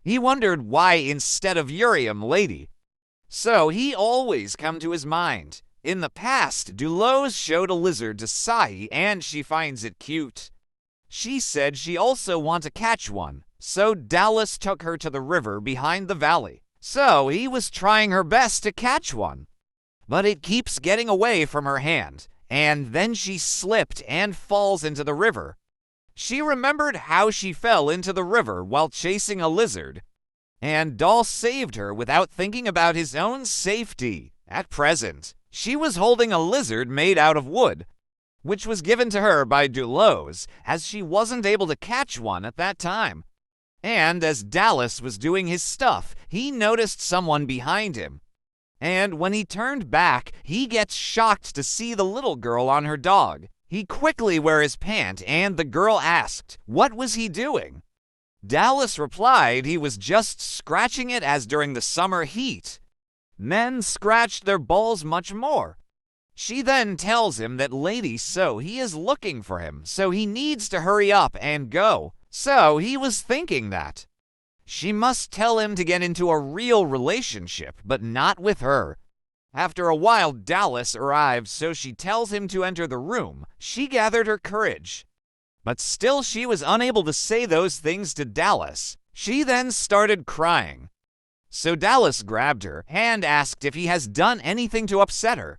He wondered why instead of Urium lady. So he always come to his mind. In the past, Dulos showed a lizard to Sai and she finds it cute. She said she also want to catch one, so Dallas took her to the river behind the valley. So he was trying her best to catch one. But it keeps getting away from her hand, and then she slipped and falls into the river. She remembered how she fell into the river while chasing a lizard, and Doll saved her without thinking about his own safety. At present, she was holding a lizard made out of wood, which was given to her by Dulos, as she wasn't able to catch one at that time. And as Dallas was doing his stuff, he noticed someone behind him. And when he turned back, he gets shocked to see the little girl on her dog. He quickly wear his pant, and the girl asked, what was he doing? Dallas replied he was just scratching it as during the summer heat. Men scratched their balls much more. She then tells him that Lady So he is looking for him, so he needs to hurry up and go. So he was thinking that she must tell him to get into a real relationship, but not with her. After a while, Dallas arrives, so she tells him to enter the room. She gathered her courage, but still she was unable to say those things to Dallas. She then started crying. So Dallas grabbed her and asked if he has done anything to upset her.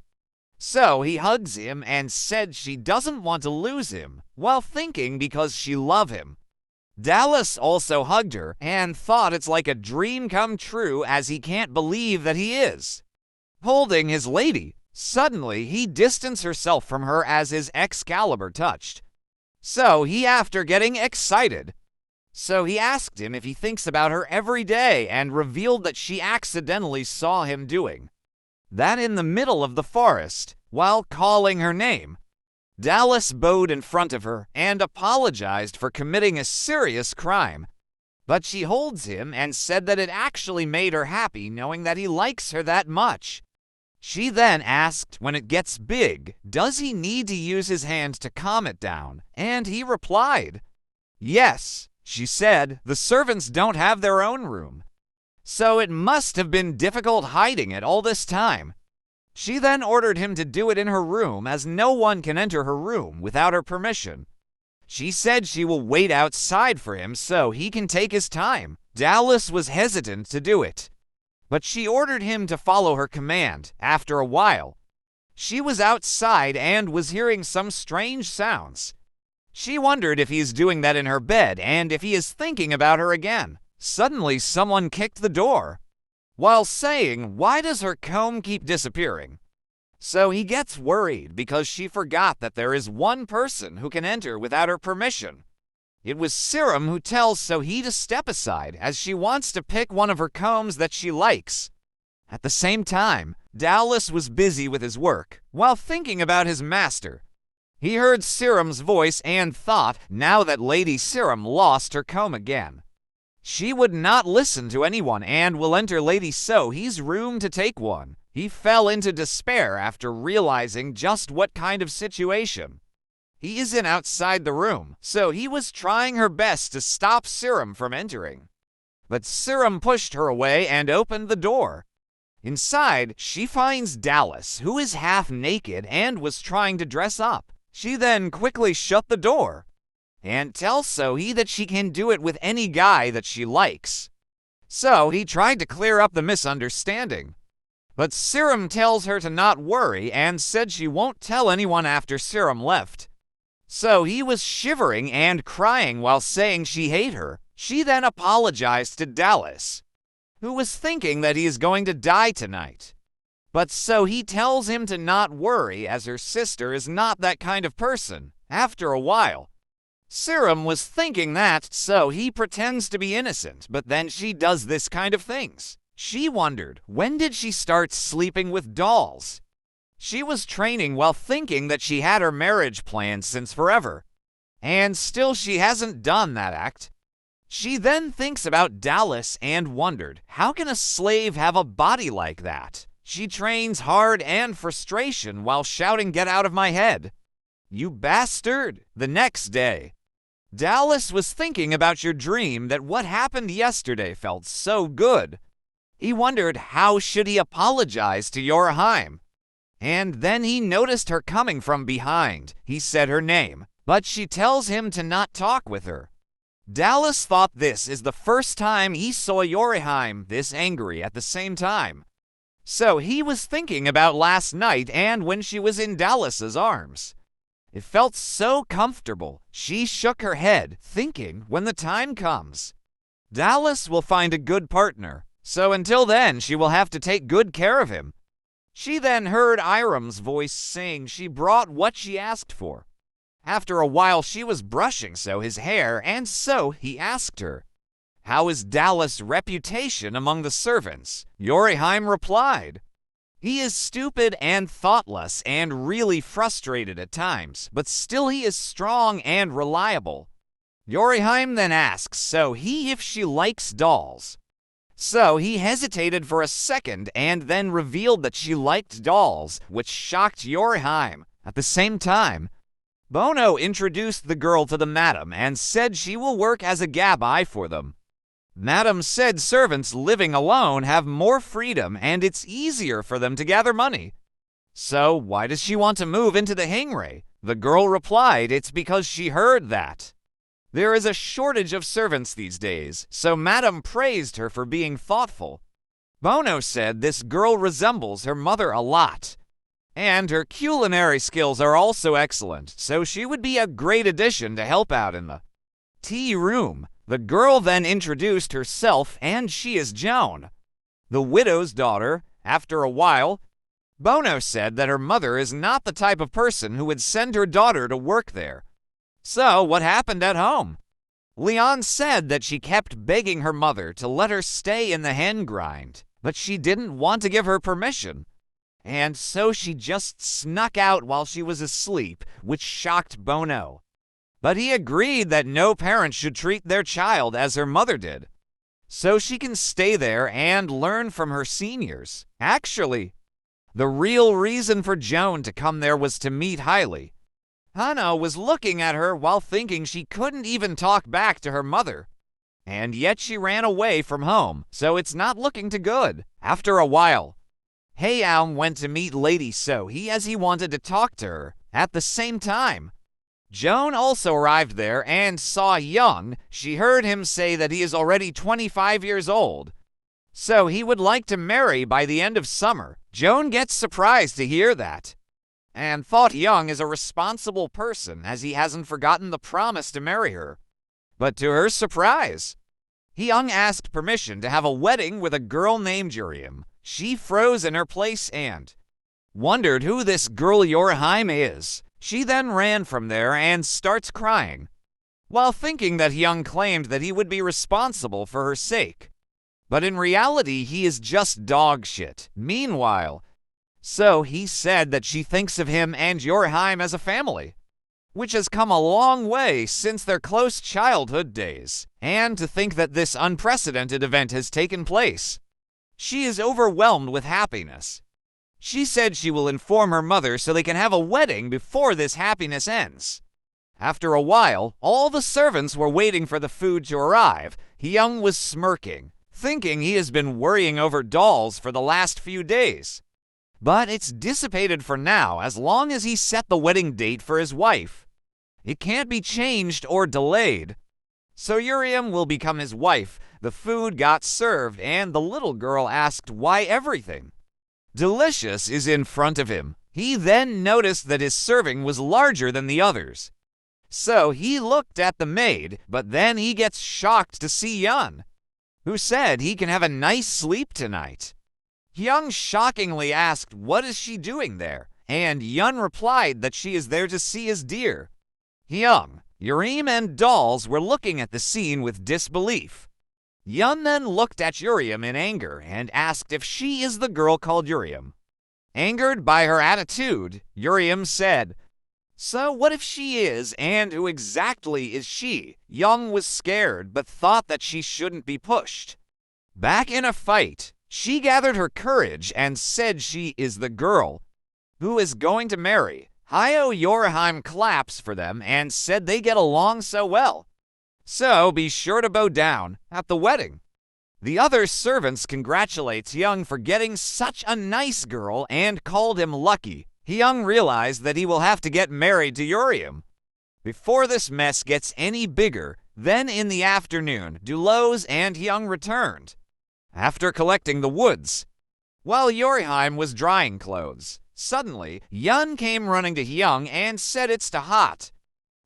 So he hugs him and said she doesn't want to lose him, while thinking because she loves him. Dallas also hugged her and thought it's like a dream come true as he can't believe that he is holding his lady. Suddenly, he distanced herself from her as his Excalibur touched. So he after getting excited. So he asked him if he thinks about her every day and revealed that she accidentally saw him doing that in the middle of the forest while calling her name. Dallas bowed in front of her and apologized for committing a serious crime. But she holds him and said that it actually made her happy knowing that he likes her that much. She then asked when it gets big, does he need to use his hand to calm it down? And he replied, yes. She said the servants don't have their own room, so it must have been difficult hiding it all this time. She then ordered him to do it in her room as no one can enter her room without her permission. She said she will wait outside for him so he can take his time. Dallas was hesitant to do it, but she ordered him to follow her command. After a while, she was outside and was hearing some strange sounds. She wondered if he is doing that in her bed and if he is thinking about her again. Suddenly, someone kicked the door while saying, why does her comb keep disappearing? So he gets worried because she forgot that there is one person who can enter without her permission. It was Serum who tells Sohee to step aside as she wants to pick one of her combs that she likes. At the same time, Dallas was busy with his work while thinking about his master. He heard Serum's voice and thought, now that Lady Serum lost her comb again, she would not listen to anyone and will enter Lady Sohee's room to take one. He fell into despair after realizing just what kind of situation he is in outside the room, so he was trying her best to stop Serum from entering. But Serum pushed her away and opened the door. Inside, she finds Dallas, who is half naked and was trying to dress up. She then quickly shut the door and tells Sohee that she can do it with any guy that she likes. So he tried to clear up the misunderstanding. But Serum tells her to not worry and said she won't tell anyone after Serum left. So he was shivering and crying while saying she hate her. She then apologized to Dallas, who was thinking that he is going to die tonight. But so he tells him to not worry as her sister is not that kind of person. After a while, Serum was thinking that, so he pretends to be innocent, but then she does this kind of things. She wondered, when did she start sleeping with dolls? She was training while thinking that she had her marriage planned since forever, and still she hasn't done that act. She then thinks about Dallas and wondered, how can a slave have a body like that? She trains hard and frustration while shouting, get out of my head, you bastard! The next day, Dallas was thinking about your dream that what happened yesterday felt so good. He wondered how should he apologize to Yorheim. And then he noticed her coming from behind. He said her name, but she tells him to not talk with her. Dallas thought this is the first time he saw Yorheim this angry at the same time. So he was thinking about last night and when she was in Dallas's arms. It felt so comfortable. She shook her head, thinking when the time comes, Dallas will find a good partner. So until then, she will have to take good care of him. She then heard Iram's voice saying she brought what she asked for. After a while, she was brushing his hair, and so he asked her, "How is Dallas' reputation among the servants?" Yorheim replied, "He is stupid and thoughtless and really frustrated at times, but still he is strong and reliable." Yorheim then asks if she likes dolls. So he hesitated for a second and then revealed that she liked dolls, which shocked Yorheim. At the same time, Bono introduced the girl to the madam and said she will work as a gabai for them. Madam said servants living alone have more freedom and it's easier for them to gather money. So why does she want to move into the hangray? The girl replied it's because she heard that there is a shortage of servants these days, so Madam praised her for being thoughtful. Bono said this girl resembles her mother a lot, and her culinary skills are also excellent, so she would be a great addition to help out in the tea room. The girl then introduced herself, and she is Joan, the widow's daughter. After a while, Bono said that her mother is not the type of person who would send her daughter to work there. So what happened at home? Leon said that she kept begging her mother to let her stay in the hen grind, but she didn't want to give her permission. And so she just snuck out while she was asleep, which shocked Bono. But he agreed that no parent should treat their child as her mother did, so she can stay there and learn from her seniors. Actually, the real reason for Joan to come there was to meet Hailey. Hana was looking at her while thinking she couldn't even talk back to her mother. And yet she ran away from home, so it's not looking too good. After a while, Haeyoung went to meet Lady Sohee as he wanted to talk to her. At the same time, Joan also arrived there and saw Young. She heard him say that he is already 25 years old, so he would like to marry by the end of summer. Joan gets surprised to hear that, and thought Young is a responsible person as he hasn't forgotten the promise to marry her. But to her surprise, Young asked permission to have a wedding with a girl named Uriam. She froze in her place and wondered who this girl Yorheim is. She then ran from there and starts crying, while thinking that Young claimed that he would be responsible for her sake. But in reality, he is just dog shit. Meanwhile, so he said that she thinks of him and Yorheim as a family, which has come a long way since their close childhood days, and to think that this unprecedented event has taken place. She is overwhelmed with happiness. She said she will inform her mother so they can have a wedding before this happiness ends. After a while, all the servants were waiting for the food to arrive. Young was smirking, thinking he has been worrying over dolls for the last few days. But it's dissipated for now as long as he set the wedding date for his wife. It can't be changed or delayed. So Uriam will become his wife. The food got served and the little girl asked why everything delicious is in front of him. He then noticed that his serving was larger than the others. So he looked at the maid, but then he gets shocked to see Yun, who said he can have a nice sleep tonight. Young shockingly asked what is she doing there, and Yun replied that she is there to see his deer. Young, Uriam and dolls were looking at the scene with disbelief. Yun then looked at Uriam in anger and asked if she is the girl called Uriam. Angered by her attitude, Uriam said, "So what if she is, and who exactly is she?" Young was scared but thought that she shouldn't be pushed back in a fight. She gathered her courage and said she is the girl who is going to marry Hio Yorheim claps for them and said they get along so well. So be sure to bow down at the wedding. The other servants congratulates Young for getting such a nice girl and called him lucky. Young realized that he will have to get married to Urium. Before this mess gets any bigger, then in the afternoon, Dulos and Young returned. After collecting the woods, while Yorheim was drying clothes, suddenly Yun came running to Young and said it's too hot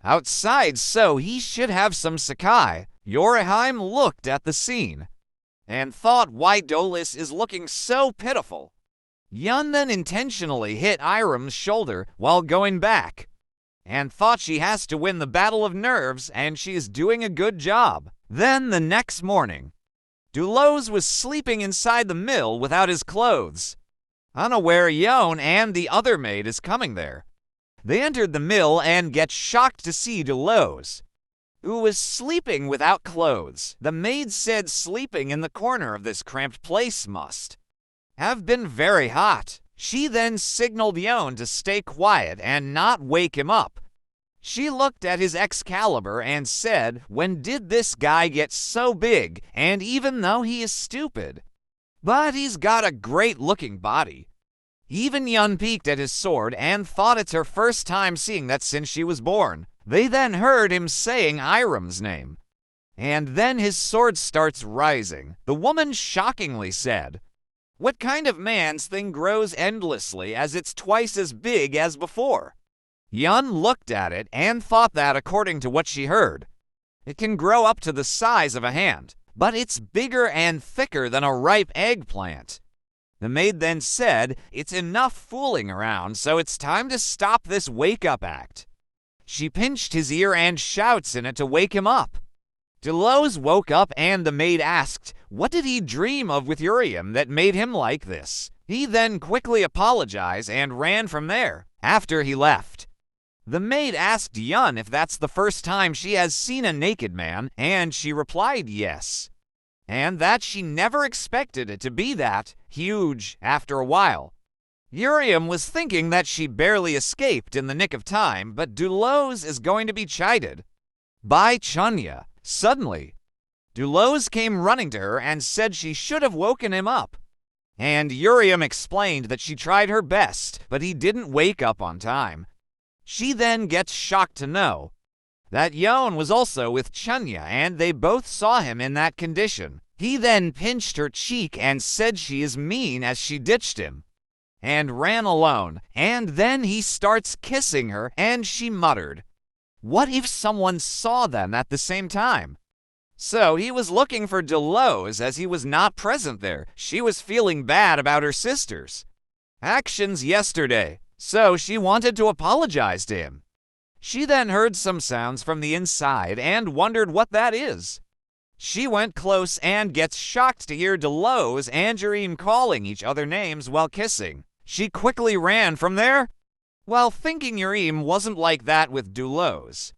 outside, so he should have some sakai. Yorheim looked at the scene and thought, why Dolis is looking so pitiful. Yun then intentionally hit Iram's shoulder while going back and thought she has to win the battle of nerves and she is doing a good job. Then the next morning, Dulos was sleeping inside the mill without his clothes, unaware Yon and the other maid is coming there. They entered the mill and get shocked to see Dulos, who was sleeping without clothes. The maid said sleeping in the corner of this cramped place must have been very hot. She then signaled Yon to stay quiet and not wake him up. She looked at his Excalibur and said, when did this guy get so big? And even though he is stupid, but he's got a great looking body. Even Yun peeked at his sword and thought it's her first time seeing that since she was born. They then heard him saying Iram's name, and then his sword starts rising. The woman shockingly said, what kind of man's thing grows endlessly as it's twice as big as before? Yun looked at it and thought that, according to what she heard, it can grow up to the size of a hand, but it's bigger and thicker than a ripe eggplant. The maid then said, it's enough fooling around, so it's time to stop this wake-up act. She pinched his ear and shouts in it to wake him up. Dulos woke up and the maid asked, what did he dream of with Urium that made him like this? He then quickly apologized and ran from there. After he left, the maid asked Yun if that's the first time she has seen a naked man, and she replied yes, and that she never expected it to be that huge. After a while, Urium was thinking that she barely escaped in the nick of time, but Dulos is going to be chided by Chunya. Suddenly, Dulos came running to her and said she should have woken him up. And Urium explained that she tried her best, but he didn't wake up on time. She then gets shocked to know that Yon was also with Chunya and they both saw him in that condition. He then pinched her cheek and said she is mean as she ditched him and ran alone, and then he starts kissing her and she muttered, what if someone saw them at the same time? So he was looking for Dulos as he was not present there. She was feeling bad about her sister's actions yesterday, so she wanted to apologize to him. She then heard some sounds from the inside and wondered what that is. She went close and gets shocked to hear Dulos and Jerim calling each other names while kissing. She quickly ran from there. While thinking Jerim wasn't like that with Dulos,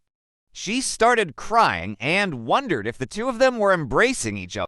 she started crying and wondered if the two of them were embracing each other.